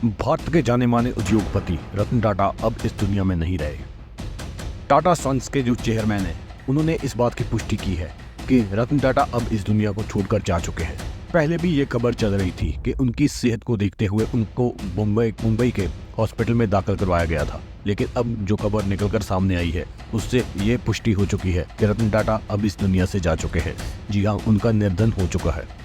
भारत के जाने माने उद्योगपति रतन टाटा अब इस दुनिया में नहीं रहे। टाटा सन्स के जो चेयरमैन हैं, उन्होंने इस बात की पुष्टि की है कि रतन टाटा अब इस दुनिया को छोड़कर जा चुके हैं। पहले भी ये खबर चल रही थी कि उनकी सेहत को देखते हुए उनको मुंबई के हॉस्पिटल में दाखिल करवाया गया था, लेकिन अब जो खबर निकलकर सामने आई है उससे ये पुष्टि हो चुकी है कि रतन टाटा अब इस दुनिया से जा चुके हैं। जी हाँ, उनका निर्धन हो चुका है।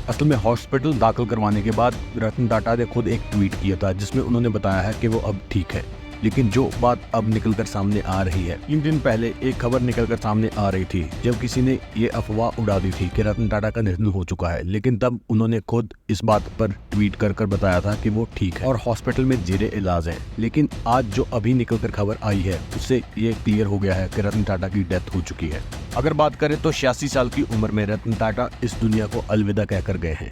असल में हॉस्पिटल दाखिल करवाने के बाद रतन टाटा ने खुद एक ट्वीट किया था जिसमें उन्होंने बताया है कि वो अब ठीक है। लेकिन जो बात अब निकलकर सामने आ रही है, 3 दिन पहले एक खबर निकलकर सामने आ रही थी जब किसी ने ये अफवाह उड़ा दी थी कि रतन टाटा का निधन हो चुका है, लेकिन तब उन्होंने खुद इस बात पर ट्वीट कर बताया था कि वो ठीक है और हॉस्पिटल में जेरे इलाज है। लेकिन आज जो अभी निकलकर खबर आई है उससे ये क्लियर हो गया है कि रतन टाटा की डेथ हो चुकी है। अगर बात करें तो 86 साल की उम्र में रतन टाटा इस दुनिया को अलविदा कहकर गए हैं।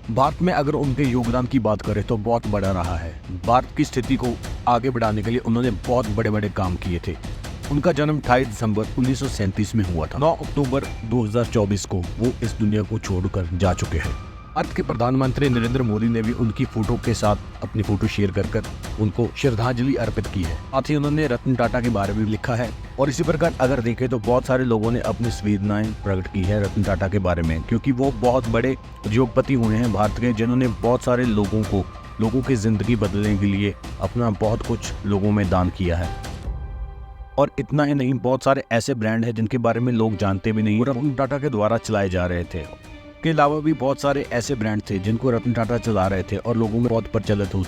भारत में अगर उनके योगदान की बात करें तो बहुत बड़ा रहा है। भारत की स्थिति को आगे बढ़ाने के लिए उन्होंने बहुत बड़े बड़े काम किए थे। उनका जन्म 28 दिसंबर 1937 में हुआ था। 9 अक्टूबर 2024 को वो इस दुनिया को छोड़कर जा चुके हैं। भारत के प्रधानमंत्री नरेंद्र मोदी ने भी उनकी फोटो के साथ अपनी फोटो शेयर कर उनको श्रद्धांजलि अर्पित की है। साथ ही उन्होंने रतन टाटा के बारे में लिखा है और इसी प्रकार अगर देखें तो बहुत सारे लोगों ने अपनी संवेदनाएं प्रकट की है रतन टाटा के बारे में, क्योंकि वो बहुत बड़े उद्योगपति हुए हैं भारत के, जिन्होंने बहुत सारे लोगों की जिंदगी बदलने के लिए अपना बहुत कुछ लोगों में दान किया है। और इतना ही नहीं, बहुत सारे ऐसे ब्रांड हैं जिनके बारे में लोग जानते भी नहीं, रतन टाटा के द्वारा चलाए जा रहे थे। के अलावा भी बहुत सारे ऐसे ब्रांड थे जिनको रतन टाटा चला रहे थे और लोगों में बहुत प्रचलित हुए।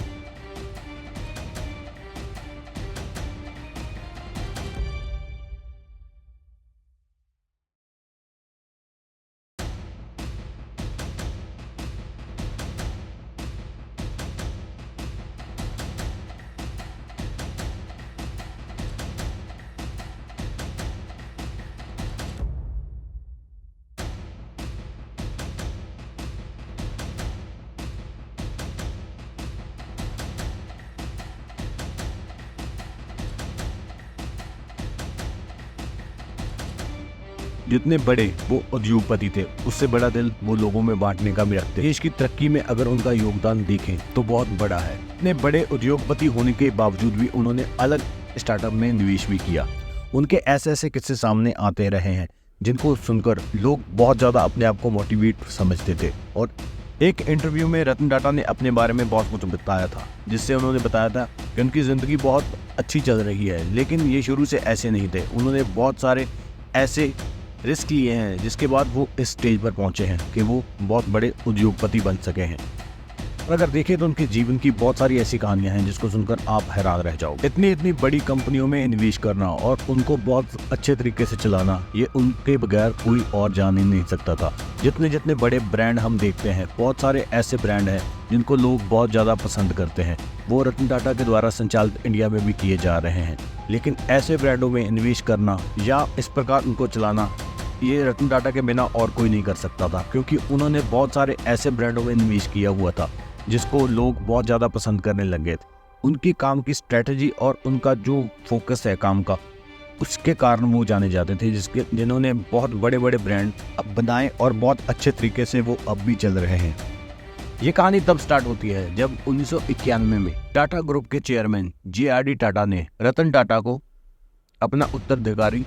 जितने बड़े वो उद्योगपति थे, उससे बड़ा दिल वो लोगों में बांटने का भी रखते। देश की तरक्की में अगर उनका योगदान देखें तो बहुत बड़ा है। इतने बड़े उद्योगपति होने के बावजूद भी उन्होंने अलग स्टार्टअप में निवेश भी किया। उनके ऐसे ऐसे किस्से सामने आते रहे हैं जिनको सुनकर लोग बहुत ज्यादा अपने आप को मोटिवेट समझते थे। और एक इंटरव्यू में रतन टाटा ने अपने बारे में बहुत कुछ बताया था, जिससे उन्होंने बताया था कि उनकी जिंदगी बहुत अच्छी चल रही है, लेकिन ये शुरू से ऐसे नहीं थे। उन्होंने बहुत सारे ऐसे रिस्क लिए हैं जिसके बाद वो इस स्टेज पर पहुंचे हैं कि वो बहुत बड़े उद्योगपति बन सके हैं। और अगर देखें तो उनके जीवन की बहुत सारी ऐसी कहानियां हैं जिसको सुनकर आप हैरान रह जाओगे। इतनी बड़ी कंपनियों में निवेश करना और उनको बहुत अच्छे तरीके से चलाना, ये उनके बगैर कोई और जान ही नहीं सकता था। जितने बड़े ब्रांड हम देखते हैं, बहुत सारे ऐसे ब्रांड हैं जिनको लोग बहुत ज़्यादा पसंद करते हैं, वो रतन टाटा के द्वारा संचालित इंडिया में भी किए जा रहे हैं। लेकिन ऐसे ब्रांडों में निवेश करना या इस प्रकार उनको चलाना, ये रतन टाटा के बिना और कोई नहीं कर सकता था, क्योंकि उन्होंने बहुत सारे ऐसे ब्रांडों में निवेश किया हुआ था जिसको लोग बहुत ज़्यादा पसंद करने लगे थे। उनकी काम की स्ट्रेटजी और उनका जो फोकस है काम का, उसके कारण वो जाने जाते थे, जिन्होंने बहुत बड़े बड़े ब्रांड अब बनाए और बहुत अच्छे तरीके से वो अब भी चल रहे हैं। ये कहानी तब स्टार्ट होती है जब 1991 में टाटा ग्रुप के चेयरमैन JRD टाटा ने रतन टाटा को अपना उत्तराधिकारी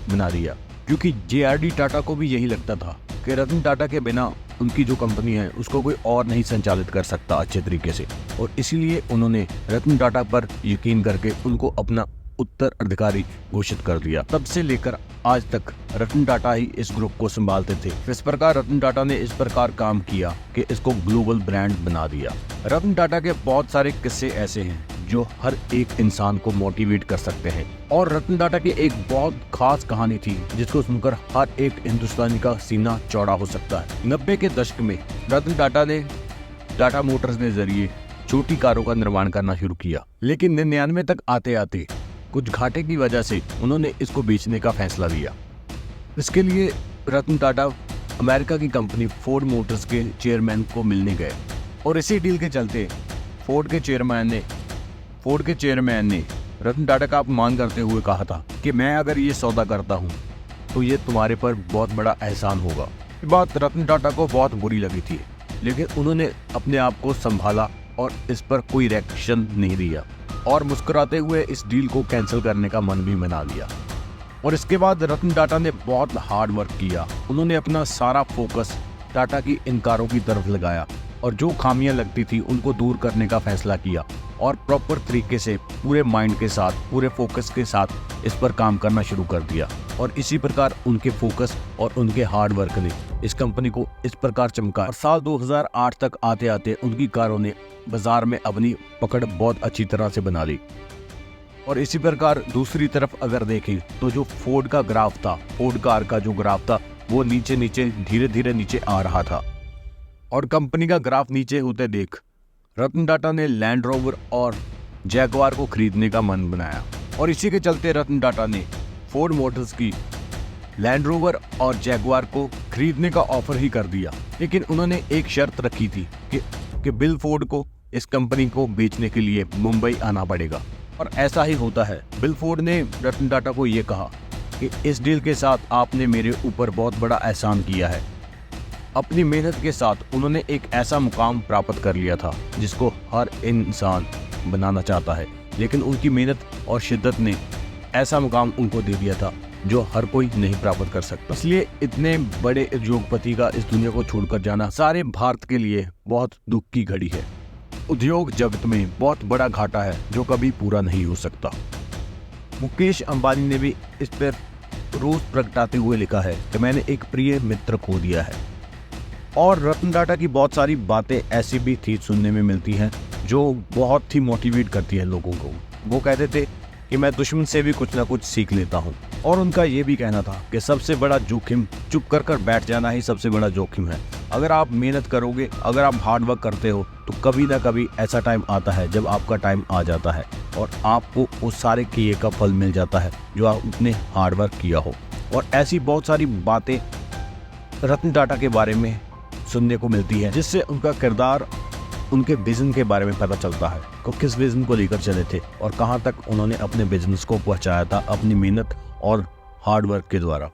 बना दिया, क्योंकि JRD टाटा को भी यही लगता था कि रतन टाटा के बिना उनकी जो कंपनी है उसको कोई और नहीं संचालित कर सकता अच्छे तरीके से, और इसीलिए उन्होंने रतन टाटा पर यकीन करके उनको अपना उत्तराधिकारी घोषित कर दिया। तब से लेकर आज तक रतन टाटा ही इस ग्रुप को संभालते थे। इस प्रकार रतन टाटा ने इस प्रकार काम किया कि इसको ग्लोबल ब्रांड बना दिया। रतन टाटा के बहुत सारे किस्से ऐसे हैं जो हर एक इंसान को मोटिवेट कर सकते हैं, और रतन टाटा की एक बहुत खास कहानी थी जिसको सुनकर हर एक हिंदुस्तानी का सीना चौड़ा हो सकता है। 90 के दशक में रतन टाटा ने टाटा मोटर्स के जरिए छोटी कारों का निर्माण करना शुरू किया, लेकिन 99 तक आते आते कुछ घाटे की वजह से उन्होंने इसको बेचने का फैसला लिया। इसके लिए रतन टाटा अमेरिका की कंपनी फोर्ड मोटर्स के चेयरमैन को मिलने गए, और इसी डील के चलते फोर्ड के चेयरमैन ने रतन टाटा का अपमान करते हुए कहा था कि मैं अगर ये सौदा करता हूँ तो ये तुम्हारे पर बहुत बड़ा एहसान होगा। ये बात रतन टाटा को बहुत बुरी लगी थी, लेकिन उन्होंने अपने आप को संभाला और इस पर कोई रिएक्शन नहीं दिया और मुस्कुराते हुए इस डील को कैंसिल करने का मन भी बना लिया। और इसके बाद रतन टाटा ने बहुत हार्ड वर्क किया। उन्होंने अपना सारा फोकस टाटा की इन कारों की तरफ लगाया और जो खामियां लगती थी उनको दूर करने का फैसला किया और प्रॉपर तरीके से पूरे माइंड के साथ, पूरे फोकस के साथ इस पर काम करना शुरू कर दिया। और इसी प्रकार उनके फोकस और उनके हार्ड वर्क ने इस कंपनी को इस प्रकार चमका और साल 2008 तक आते आते उनकी कारों ने बाजार में अपनी पकड़ बहुत अच्छी तरह से बना ली। और इसी प्रकार दूसरी तरफ अगर देखें तो जो फोर्ड का ग्राफ था, फोर्ड कार का जो ग्राफ था वो नीचे नीचे धीरे धीरे नीचे आ रहा था। और कंपनी का ग्राफ नीचे होते देख रतन टाटा ने लैंड रोवर और जैगवार को खरीदने का मन बनाया और इसी के चलते रतन टाटा ने फोर्ड मोटर्स की लैंड रोवर और जैगवार को खरीदने का ऑफर ही कर दिया। लेकिन उन्होंने एक शर्त रखी थी कि बिल फोर्ड को इस कंपनी को बेचने के लिए मुंबई आना पड़ेगा। और ऐसा ही होता है। बिल फोर्ड ने रतन टाटा को ये कहा कि इस डील के साथ आपने मेरे ऊपर बहुत बड़ा एहसान किया है। अपनी मेहनत के साथ उन्होंने एक ऐसा मुकाम प्राप्त कर लिया था जिसको हर इंसान बनाना चाहता है, लेकिन उनकी मेहनत और शिद्दत ने ऐसा मुकाम उनको दे दिया था जो हर कोई नहीं प्राप्त कर सकता। इसलिए इतने बड़े उद्योगपति का इस दुनिया को छोड़कर जाना सारे भारत के लिए बहुत दुख की घड़ी है। उद्योग जगत में बहुत बड़ा घाटा है जो कभी पूरा नहीं हो सकता। मुकेश अंबानी ने भी इस पर रोष प्रगटाते हुए लिखा है कि मैंने एक प्रिय मित्र खो दिया है। और रतन टाटा की बहुत सारी बातें ऐसी भी थी सुनने में मिलती हैं जो बहुत ही मोटिवेट करती है लोगों को। वो कहते थे कि मैं दुश्मन से भी कुछ ना कुछ सीख लेता हूँ। और उनका ये भी कहना था कि सबसे बड़ा जोखिम चुप कर बैठ जाना ही सबसे बड़ा जोखिम है। अगर आप मेहनत करोगे, अगर आप हार्ड वर्क करते हो तो कभी ना कभी ऐसा टाइम आता है जब आपका टाइम आ जाता है और आपको उस सारे किए का फल मिल जाता है जो आपने हार्ड वर्क किया हो। और ऐसी बहुत सारी बातें रतन टाटा के बारे में सुनने को मिलती है जिससे उनका किरदार, उनके विजन के बारे में पता चलता है कि किस विजन को लेकर चले थे और कहां तक उन्होंने अपने बिजनेस को पहुंचाया था अपनी मेहनत और हार्ड वर्क के द्वारा।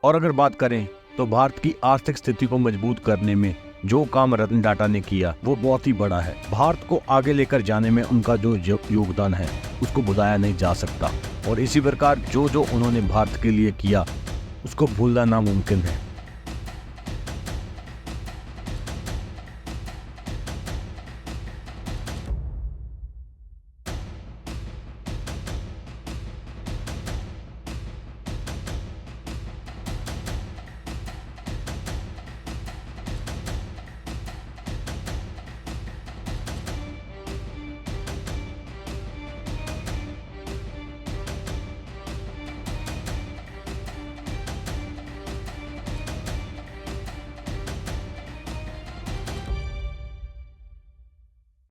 और अगर बात करें तो भारत की आर्थिक स्थिति को मजबूत करने में जो काम रतन टाटा ने किया वो बहुत ही बड़ा है। भारत को आगे लेकर जाने में उनका जो योगदान है उसको भुलाया नहीं जा सकता। और इसी प्रकार जो उन्होंने भारत के लिए किया उसको भूलना नामुमकिन है।